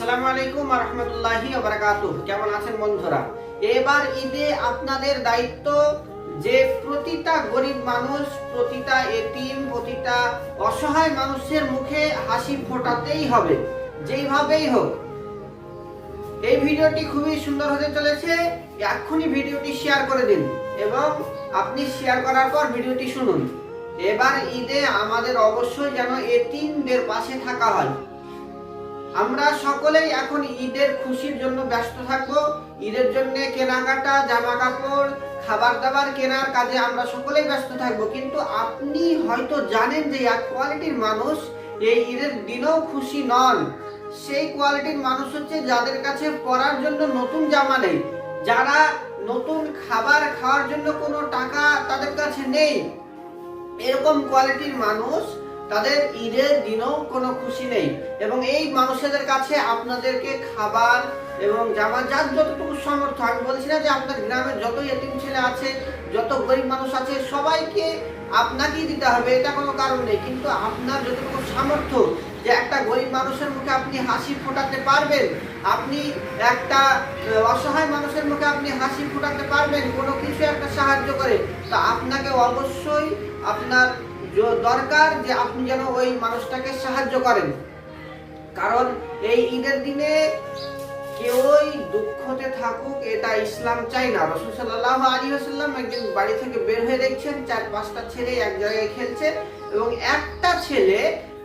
আসসালামু আলাইকুম ওয়া রাহমাতুল্লাহি ওয়া বারাকাতুহু। কেমন আছেন বন্ধুরা? এবার ঈদে আপনাদের দায়িত্ব যে প্রতিটা গরিব মানুষ, প্রতিটা এতিম, প্রতিটা অসহায় মানুষের মুখে হাসি ফোটাতেই হবে, যেইভাবেই হোক। এই ভিডিওটি খুবই সুন্দর হতে চলেছে। এক্ষুনি ভিডিওটি শেয়ার করে দিন এবং আপনি শেয়ার করার পর ভিডিওটি শুনুন। এবার ঈদে আমাদের অবশ্যই যেন এতিমদের পাশে থাকা হয়। আমরা সকলেই এখন ঈদের খুশির জন্য ব্যস্ত থাকবো। ঈদের জন্য কেনাকাটা, জামা কাপড়, খাবার দাবার কেনার কাজে আমরা সকলেই ব্যস্ত থাকবো। কিন্তু আপনি হয়তো জানেন যে এক কোয়ালিটির মানুষ এই ঈদের দিনেও খুশি নন। সেই কোয়ালিটির মানুষ হচ্ছে যাদের কাছে পরার জন্য নতুন জামা নেই, যারা নতুন খাবার খাওয়ার জন্য কোনো টাকা তাদের কাছে নেই। এরকম কোয়ালিটির মানুষ, তাদের ঈদের দিনেও কোনো খুশি নেই। এবং এই মানুষদের কাছে আপনাদেরকে খাবার এবং জামা, যার যতটুকু সামর্থ্য, আমি বলছি না যে আপনার গ্রামের যত এতিম ছেলে আছে, যত গরিব মানুষ আছে, সবাইকে আপনাকেই দিতে হবে, এটা কোনো কারণ নেই। কিন্তু আপনার যতটুকু সামর্থ্য, যে একটা গরিব মানুষের মুখে আপনি হাসি ফোটাতে পারবেন, আপনি একটা অসহায় মানুষের মুখে আপনি হাসি ফোটাতে পারবেন কোনো কিছু একটা সাহায্য করে, তা আপনাকে অবশ্যই আপনার দরকার যে আপনি যেন ওই মানুষটাকে সাহায্য করেন। কারণ এই ঈদের দিনে কেউই দুঃখতে থাকুক, এটা ইসলাম চাই না। রাসূল সাল্লাল্লাহু আলাইহি ওয়াসাল্লাম একদিন বাড়ি থেকে বের হয়ে দেখছেন 4-5টা ছেলে এক জায়গায় খেলছে এবং একটা ছেলে,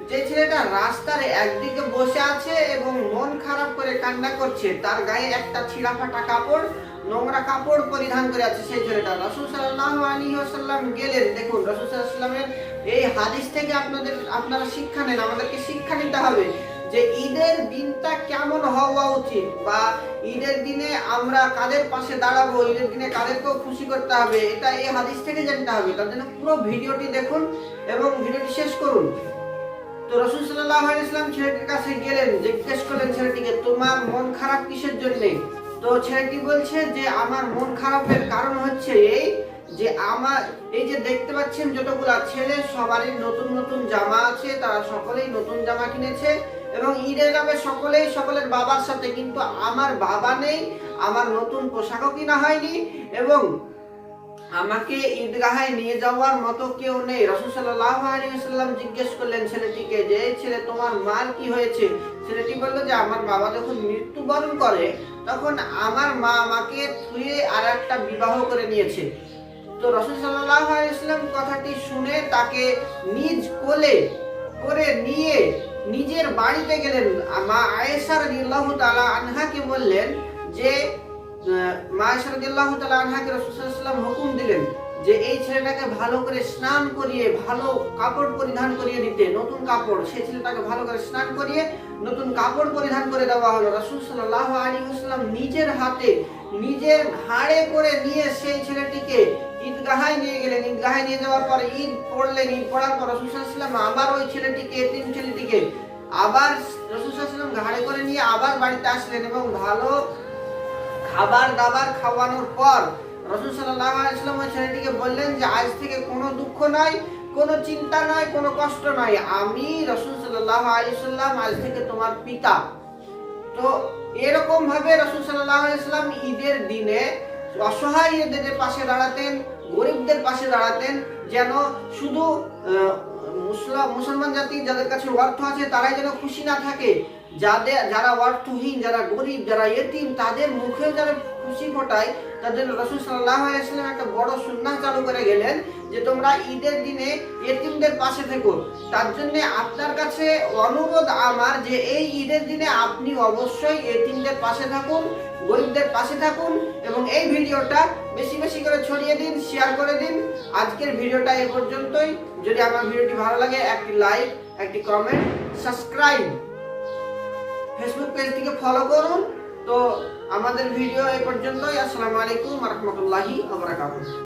যে ছেলেটা রাস্তার একদিকে বসে আছে এবং মন খারাপ করে কান্না করছে, তার গায়ে একটা ছিঁড়া ফাটা কাপড়, নোংরা কাপড় পরিধান করে আছে সেই ছেলেটা। রাসূল সাল্লাল্লাহু আলাইহি ওয়াসাল্লাম গেলেন। দেখুন, রাসূল সাল্লাল্লাহু আলাইহি ওয়াসাল্লামের এই হাদিস থেকে আপনারা শিক্ষা নেন। আমাদেরকে শিক্ষা নিতে হবে যে ঈদের দিনটা কেমন হওয়া উচিত, বা ঈদের দিনে আমরা কাদের পাশে দাঁড়াবো, ঈদের দিনে কাদেরকেও খুশি করতে হবে, এটা এই হাদিস থেকে জানতে হবে। তার জন্য পুরো ভিডিওটি দেখুন এবং ভিডিওটি শেষ করুন। তো রাসূল সাল্লাল্লাহু আলাইহি ওয়াসাল্লাম ছেলেটির কাছে গেলেন, জিজ্ঞেস করলেন ছেলেটিকে, তোমার মন খারাপ কিসের জন্য? তো ছেলেটি বলছে যে আমার মন খারাপের কারণ হচ্ছে এই যে আমার এই যে দেখতে পাচ্ছেন যতগুলা ছেলে, সবারই নতুন নতুন জামা আছে, তারা সকলেই নতুন জামা কিনেছে এবং ঈদে যাবে সকলেই সকলের বাবার সাথে, কিন্তু আমার বাবা নেই, আমার নতুন পোশাকও কিনা হয়নি এবং আমাকে ঈদগাহে নিয়ে যাওয়ার মতো কেউ নেই। রাসূল সাল্লাল্লাহু আলাইহি ওয়াসাল্লাম জিজ্ঞেস করলেন ছেলেটিকে যে, এই ছেলে, তোমার মার কি হয়েছে? ছেলেটি বলল যে আমার বাবা যখন মৃত্যুবরণ করে তখন আমার মা আমাকে থুয়ে আর একটা বিবাহ করে নিয়েছে। তো রাসূল সাল্লাল্লাহু আলাইহি ওয়াসাল্লাম কথাটি শুনে তাকে নিজ কোলে করে নিয়ে নিজের বাড়িতে গেলেন। মা আয়েশা রাদিয়াল্লাহু তাআলা আনহাকে বললেন যে, মা আয়েশা রাদিয়াল্লাহু তাআলা আনহাকে রাসূল সাল্লাল্লাহু আলাইহি ওয়াসাল্লাম হুকুম দিলেন যে এই ছেলেটাকে ভালো করে স্নান করিয়ে, ভালো কাপড় পরিধান করিয়ে দিতে, নতুন কাপড়। সেই ছেলেটাকে ভালো করে স্নান করিয়ে নতুন কাপড় পরিধান করে দেওয়া হলো। রাসূল সাল্লাল্লাহু আলাইহি ওয়াসাল্লাম নিজের হাতে, নিজের ঘাড়ে করে নিয়ে সেই ছেলেটিকে ঈদগাহে নিয়ে গেলেন। ঈদগাহে নিয়ে যাওয়ার পর ঈদ পড়লেন। ঈদ পড়ার পর রাসূল সাল্লাল্লাহু আলাইহি ওয়াসাল্লাম আবার ওই ছেলেটিকে, এতিম ছেলেটিকে আবার রাসূল সাল্লাল্লাহু আলাইহি ওয়াসাল্লাম ঘাড়ে করে নিয়ে আবার বাড়িতে আসলেন এবং ভালো খাবার দাবার খাওয়ানোর পর রাসূল সাল্লাল্লাহু আলাইহি ওয়াসাল্লাম ওই ছেলেটিকে বললেন যে আজ থেকে কোনো দুঃখ নাই, কোনো চিন্তা নাই, কোনো কষ্ট নাই, আমি রাসূল সাল্লাল্লাহু আলাইহি ওয়াসাল্লাম আজ থেকে তোমার পিতা। তো এরকম ভাবে রাসূল সাল্লাল্লাহু আলাইহি ওয়াসাল্লাম ঈদের দিনে অসহায়দের পাশে দাঁড়াতেন, গরিবদের পাশে দাঁড়াতেন, যেন শুধু মুসলমান জাতি যাদের কাছে অর্থ আছে তারাই যেন খুশি না থাকে, যারা অর্থহীন, যারা গরিব, যারা এতিম, তাদের মুখেও যারা খুশি ফোটায়। তাদের রাসূল সাল্লাল্লাহু আলাইহি ওয়াসাল্লাম একটা বড় সুন্নাহ চালু করে গেলেন যে তোমরা ঈদের দিনে এতিমদের পাশে থেকো। তার জন্য আপনার কাছে অনুরোধ আমার যে এই ঈদের দিনে আপনি অবশ্যই এতিমদের পাশে থাকুন, গরিবদের পাশে থাকুন এবং এই ভিডিওটা বেশি বেশি করে ছড়িয়ে দিন, শেয়ার করে দিন। আজকের ভিডিওটা এই পর্যন্তই। যদি আমার ভিডিওটি ভালো লাগে একটি লাইক, একটি কমেন্ট, সাবস্ক্রাইব, ফেসবুক পেজটিকে ফলো করুন। তো আমাদের ভিডিও এই পর্যন্তই। আসসালামু আলাইকুম ওয়া রাহমাতুল্লাহি ওয়া বারাকাতুহু।